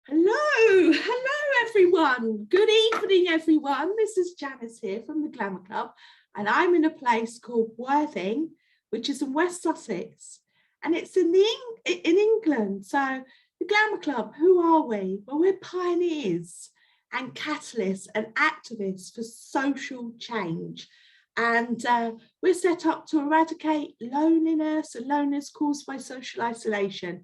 Hello everyone. Good evening everyone. This is Janice here from the Glamour Cllub and I'm in a place called Worthing, which is in West Sussex, and it's in England. So the Glamour Cllub, who are we? Well, we're pioneers and catalysts and activists for social change, and we're set up to eradicate loneliness and loneliness caused by social isolation.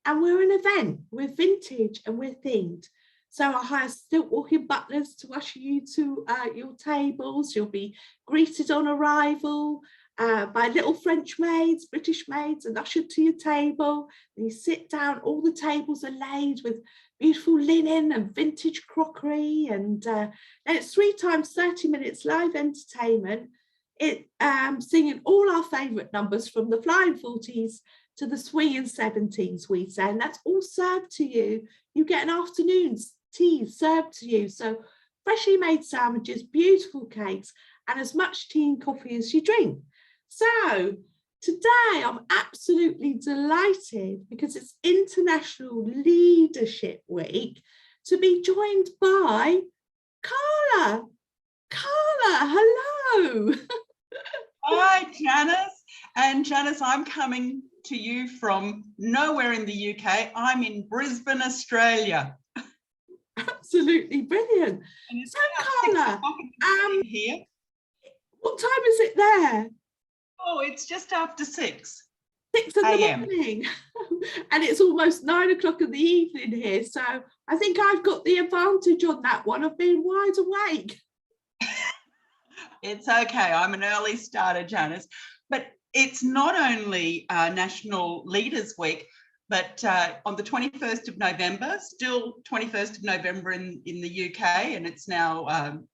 And we're an event, we're vintage and we're themed. So I hire stilt walking butlers to usher you to your tables. You'll be greeted on arrival by little French maids, British maids, and ushered to your table. And you sit down, all the tables are laid with beautiful linen and vintage crockery. And then it's 3 times 30 minutes live entertainment. Singing all our favourite numbers from the Flying 40s to the swinging 70s, we say, and that's all served to you. You get an afternoon's tea served to you. So freshly made sandwiches, beautiful cakes, and as much tea and coffee as you drink. So today I'm absolutely delighted, because it's International Leadership Week, to be joined by Carla. Carla, hello. Hi, Janice. And Janice, I'm coming to you from nowhere in the UK. I'm in Brisbane, Australia. Absolutely brilliant. And it's so Carla, here. What time is it there? Oh, it's just after 6. 6 in the morning. And it's almost 9 o'clock in the evening here. So I think I've got the advantage on that one of being wide awake. It's okay. I'm an early starter, Janice. But it's not only National Leaders Week, but on the 21st of November, still 21st of November in the UK, and it's now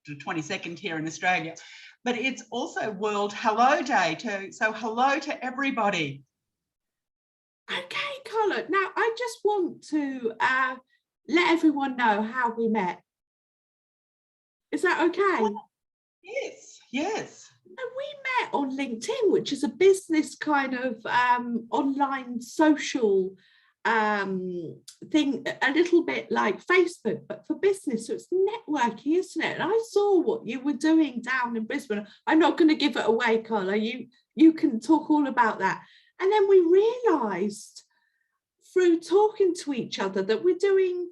the 22nd here in Australia. But it's also World Hello Day, too. So hello to everybody. Okay, Carla. Now, I just want to let everyone know how we met. Is that okay? Well, yes. And we met on LinkedIn, which is a business kind of online social thing, a little bit like Facebook, but for business. So it's networking, isn't it? And I saw what you were doing down in Brisbane. I'm not going to give it away, Carla. You can talk all about that. And then we realised through talking to each other that we're doing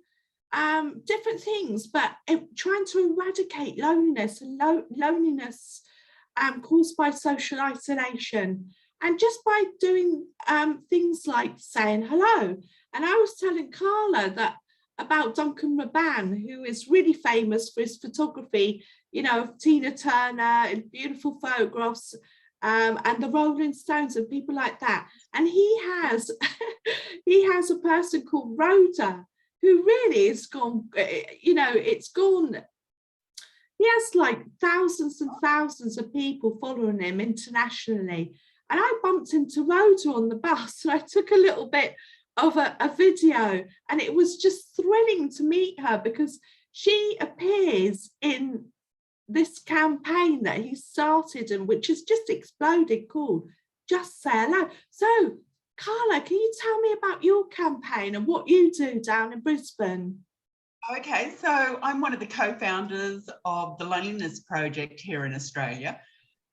different things, but trying to eradicate loneliness and loneliness caused by social isolation, and just by doing things like saying hello. And I was telling Carla that about Duncan Raban, who is really famous for his photography, you know, of Tina Turner and beautiful photographs, and the Rolling Stones and people like that. And he has a person called Rhoda, who really has gone, you know, it's gone. He has like thousands and thousands of people following him internationally. And I bumped into Rhoda on the bus, and I took a little bit of a video, and it was just thrilling to meet her, because she appears in this campaign that he started, and which has just exploded, called Just Say Hello. So Carla, can you tell me about your campaign and what you do down in Brisbane? Okay, so I'm one of the co-founders of the Loneliness Project here in Australia,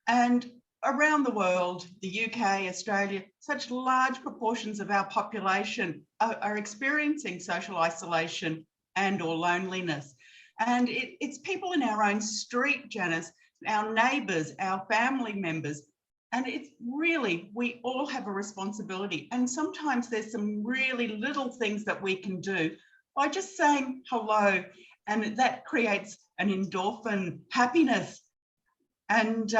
and around the world, the UK, Australia, such large proportions of our population are experiencing social isolation and or loneliness. And it's people in our own street, Janice, our neighbours, our family members. And it's really, we all have a responsibility. And sometimes there's some really little things that we can do by just saying hello, and that creates an endorphin happiness. And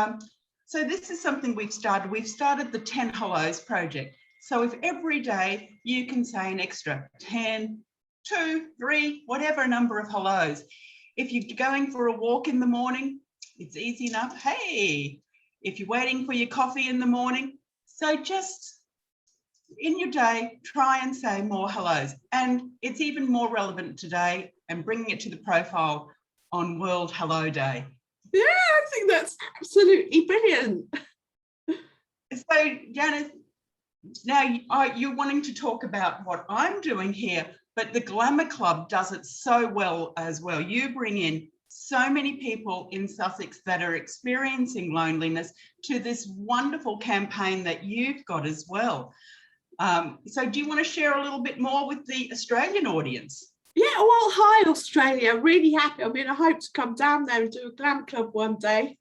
so this is something we've started. We've started the 10 Hellos project. So if every day you can say an extra 10, 2, 3, whatever number of hellos. If you're going for a walk in the morning, it's easy enough. Hey, if you're waiting for your coffee in the morning. So just in your day, try and say more hellos. And it's even more relevant today, and bringing it to the profile on World Hello Day. Yeah, I think that's absolutely brilliant. So, Janice, now you're wanting to talk about what I'm doing here. but the Glamour Cllub does it so well as well. You bring in so many people in Sussex that are experiencing loneliness to this wonderful campaign that you've got as well. So do you want to share a little bit more with the Australian audience? Yeah, well, hi, Australia. Really happy. I mean, I hope to come down there and do a Glamour Cllub one day.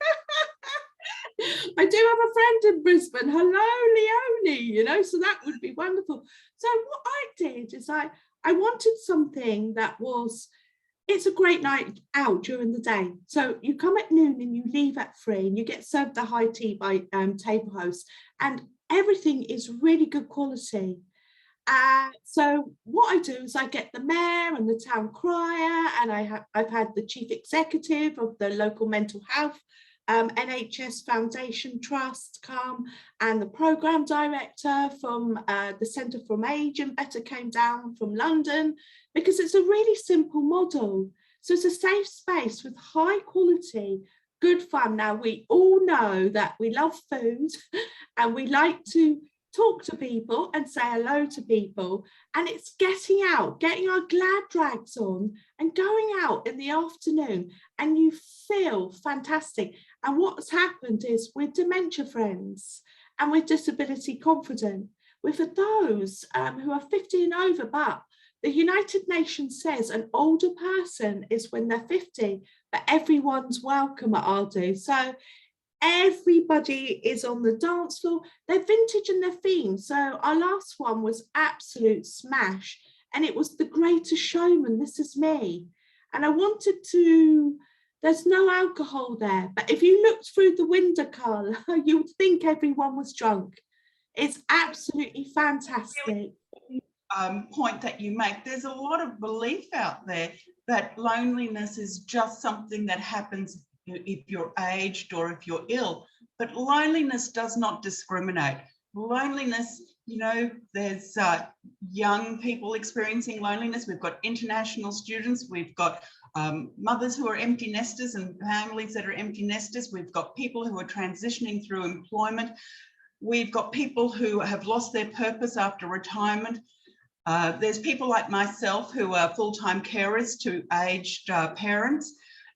I do have a friend in Brisbane. Hello, Leonie, you know, so that would be wonderful. So what I did is I wanted something that was, it's a great night out during the day. So you come at noon and you leave at 3 and you get served a high tea by table hosts, and everything is really good quality. So what I do is I get the mayor and the town crier, and I've had the chief executive of the local mental health NHS Foundation Trust come, and the programme director from the Centre from Age and Better came down from London, because it's a really simple model. So it's a safe space with high quality, good fun. Now, we all know that we love food and we like to talk to people and say hello to people, and it's getting out, getting our glad rags on and going out in the afternoon, and you feel fantastic. And what's happened is we're dementia friends and we're disability confident. We're for those who are 50 and over, but the United Nations says an older person is when they're 50, but everyone's welcome at Ardu. So everybody is on the dance floor. They're vintage and they're themed. So our last one was absolute smash, and it was The Greatest Showman, This Is Me. And I wanted to, there's no alcohol there, but if you looked through the window, Carla, you would think everyone was drunk. It's absolutely fantastic. Point that you make. There's a lot of belief out there that loneliness is just something that happens if you're aged or if you're ill, but loneliness does not discriminate. Loneliness, you know, there's young people experiencing loneliness. We've got international students. We've got mothers who are empty nesters and families that are empty nesters. We've got people who are transitioning through employment. We've got people who have lost their purpose after retirement. There's people like myself who are full-time carers to aged parents.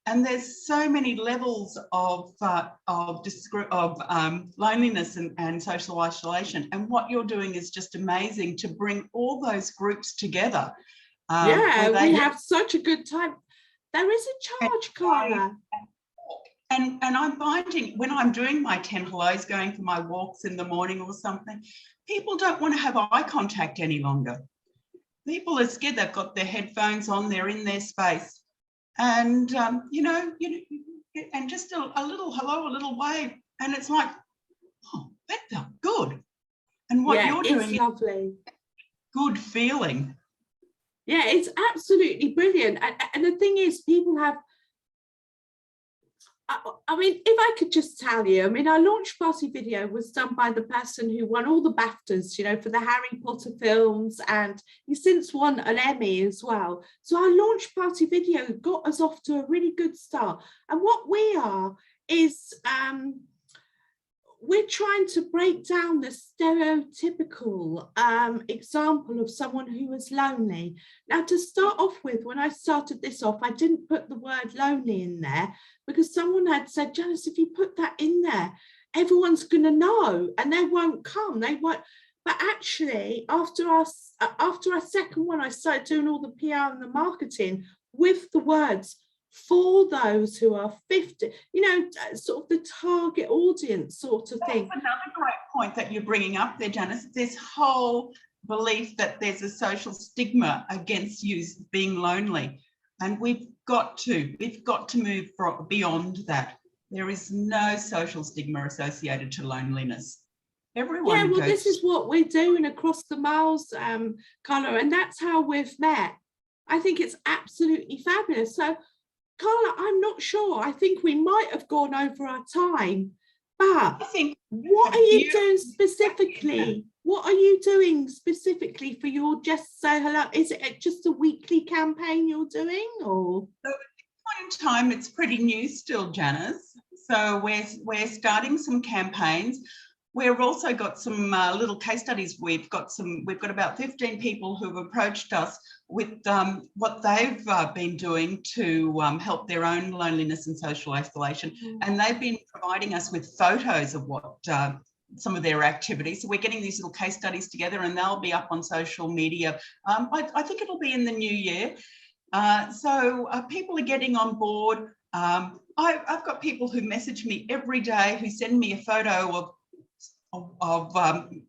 And there's so many levels of loneliness and social isolation. And what you're doing is just amazing to bring all those groups together. Yeah, we have such a good time. There is a charge, Carla. And I'm finding when I'm doing my 10 hellos, going for my walks in the morning or something, people don't want to have eye contact any longer. People are scared. They've got their headphones on, they're in their space. And, you know, and just a little hello, a little wave. And it's like, oh, that felt good. And what you're doing is lovely. Good feeling. Yeah, it's absolutely brilliant. And the thing is, people have, I mean, if I could just tell you, I mean, our launch party video was done by the person who won all the BAFTAs, you know, for the Harry Potter films, and he's since won an Emmy as well. So our launch party video got us off to a really good start. And what we are is, we're trying to break down the stereotypical example of someone who is lonely. Now, to start off with, when I started this off, I didn't put the word lonely in there because someone had said, Janice, if you put that in there, everyone's going to know and they won't come. They won't. But actually, after our second one, I started doing all the PR and the marketing with the words for those who are 50, you know, sort of the target audience sort of thing. That's another great point that you're bringing up there, Janice. This whole belief that there's a social stigma against you being lonely. And we've got to move beyond that. There is no social stigma associated to loneliness. Everyone. Yeah, well, this is what we're doing across the miles, Carla, and that's how we've met. I think it's absolutely fabulous. So, Carla, I'm not sure. I think we might have gone over our time, but what are you doing specifically? What are you doing specifically for your Just Say Hello? Is it just a weekly campaign you're doing, or? So at this point in time, it's pretty new still, Janice. So we're starting some campaigns. We've also got some little case studies. We've got about 15 people who've approached us with what they've been doing to help their own loneliness and social isolation. And they've been providing us with photos of what some of their activities. So we're getting these little case studies together, and they'll be up on social media. I think it'll be in the new year. So people are getting on board. I've got people who message me every day who send me a photo of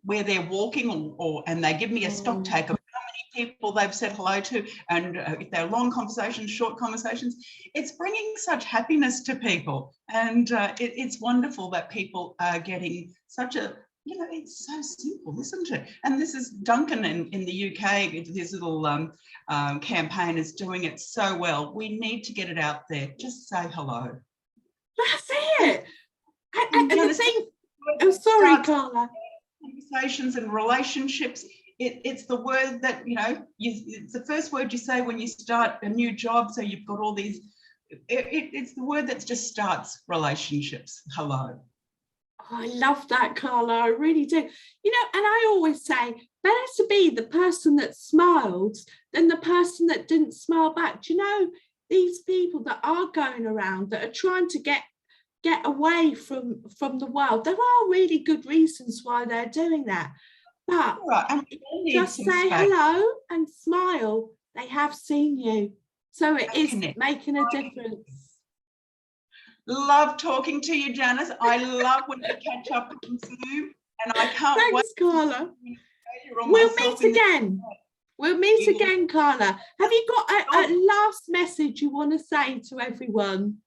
where they're walking, and they give me a stock take of how many people they've said hello to, and if they're long conversations, short conversations. It's bringing such happiness to people, and it's wonderful that people are getting such a, it's so simple, isn't it? And this is Duncan in the UK, this little campaign is doing it so well. We need to get it out there. Just say hello. That's it. And the thing, I'm sorry, Carla. Conversations and relationships. It's the word that, it's the first word you say when you start a new job. So you've got all these, it's the word that just starts relationships. Hello. Oh, I love that, Carla. I really do. And I always say, better to be the person that smiled than the person that didn't smile back. Do you know, these people that are going around that are trying to get away from the world, there are really good reasons why they're doing that. But just say hello and smile. They have seen you. So it is making a difference. Love talking to you, Janice. I love when we catch up on Zoom, and I can't wait. Thanks, Carla. We'll meet again. We'll meet again, Carla. Have you got a last message you want to say to everyone?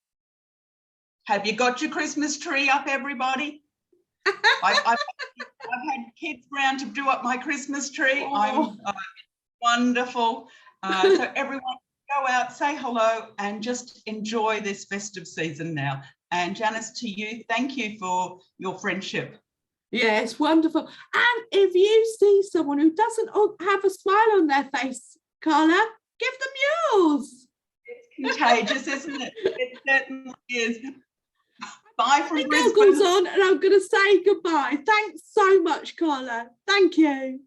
Have you got your Christmas tree up, everybody? I've had kids round to do up my Christmas tree. I'm wonderful. So everyone, go out, say hello, and just enjoy this festive season now. And Janice, to you, thank you for your friendship. Yes, wonderful. And if you see someone who doesn't have a smile on their face, Carla, give them yours. It's contagious, isn't it? It certainly is. Bye from Brisbane. The goggles on, and I'm going to say goodbye. Thanks so much, Carla. Thank you.